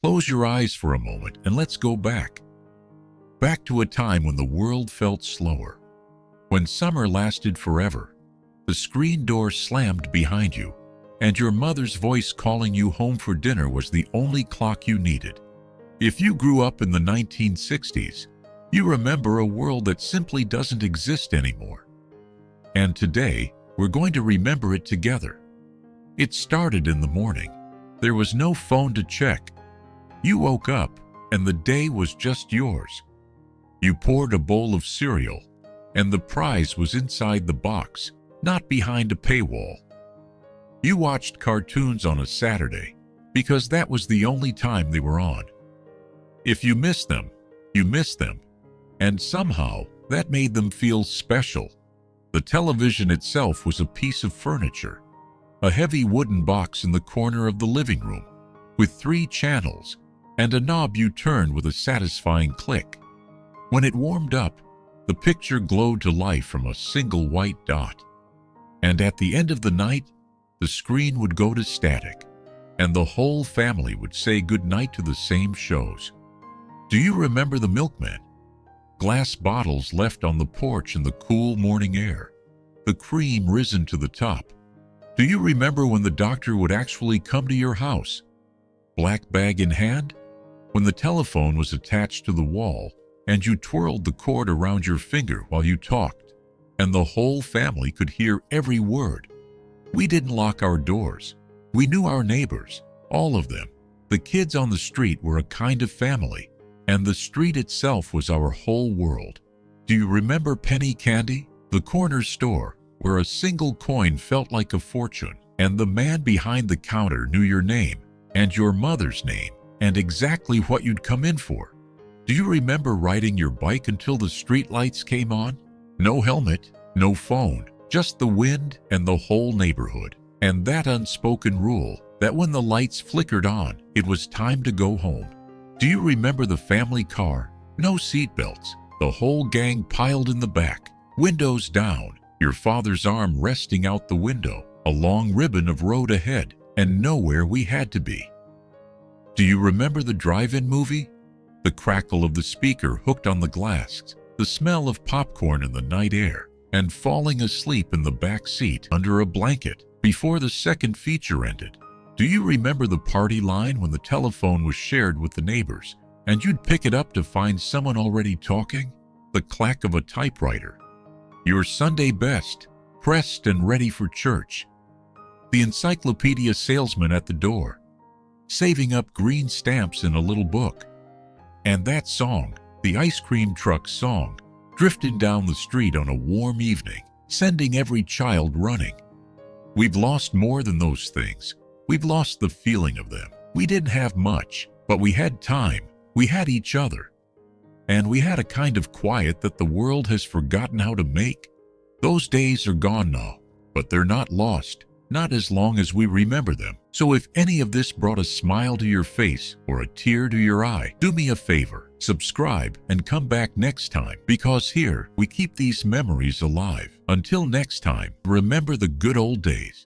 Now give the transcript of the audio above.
Close your eyes for a moment and let's go back. Back to a time when the world felt slower. When summer lasted forever. The screen door slammed behind you, and your mother's voice calling you home for dinner was the only clock you needed. If you grew up in the 1960s, you remember a world that simply doesn't exist anymore. And today, we're going to remember it together. It started in the morning. There was no phone to check. You woke up, and the day was just yours. You poured a bowl of cereal, and the prize was inside the box, not behind a paywall. You watched cartoons on a Saturday, because that was the only time they were on. If you missed them, you missed them, and somehow that made them feel special. The television itself was a piece of furniture, a heavy wooden box in the corner of the living room, with 3 channels, and a knob you turned with a satisfying click. When it warmed up, the picture glowed to life from a single white dot. And at the end of the night, the screen would go to static, and the whole family would say goodnight to the same shows. Do you remember the milkman? Glass bottles left on the porch in the cool morning air, the cream risen to the top. Do you remember when the doctor would actually come to your house? Black bag in hand? When the telephone was attached to the wall, and you twirled the cord around your finger while you talked, and the whole family could hear every word. We didn't lock our doors. We knew our neighbors, all of them. The kids on the street were a kind of family, and the street itself was our whole world. Do you remember penny candy? The corner store, where a single coin felt like a fortune, and the man behind the counter knew your name, and your mother's name, and exactly what you'd come in for. Do you remember riding your bike until the streetlights came on? No helmet, no phone, just the wind and the whole neighborhood. And that unspoken rule that when the lights flickered on, it was time to go home. Do you remember the family car? No seatbelts, the whole gang piled in the back, windows down, your father's arm resting out the window, a long ribbon of road ahead, and nowhere we had to be. Do you remember the drive-in movie? The crackle of the speaker hooked on the glass, the smell of popcorn in the night air, and falling asleep in the back seat under a blanket before the second feature ended. Do you remember the party line when the telephone was shared with the neighbors, and you'd pick it up to find someone already talking? The clack of a typewriter. Your Sunday best, pressed and ready for church. The encyclopedia salesman at the door, saving up green stamps in a little book. And that song, the ice cream truck song, drifting down the street on a warm evening, sending every child running. We've lost more than those things. We've lost the feeling of them. We didn't have much, but we had time. We had each other. And we had a kind of quiet that the world has forgotten how to make. Those days are gone now, but they're not lost. Not as long as we remember them. So if any of this brought a smile to your face or a tear to your eye, do me a favor, subscribe and come back next time, because here we keep these memories alive. Until next time, remember the good old days.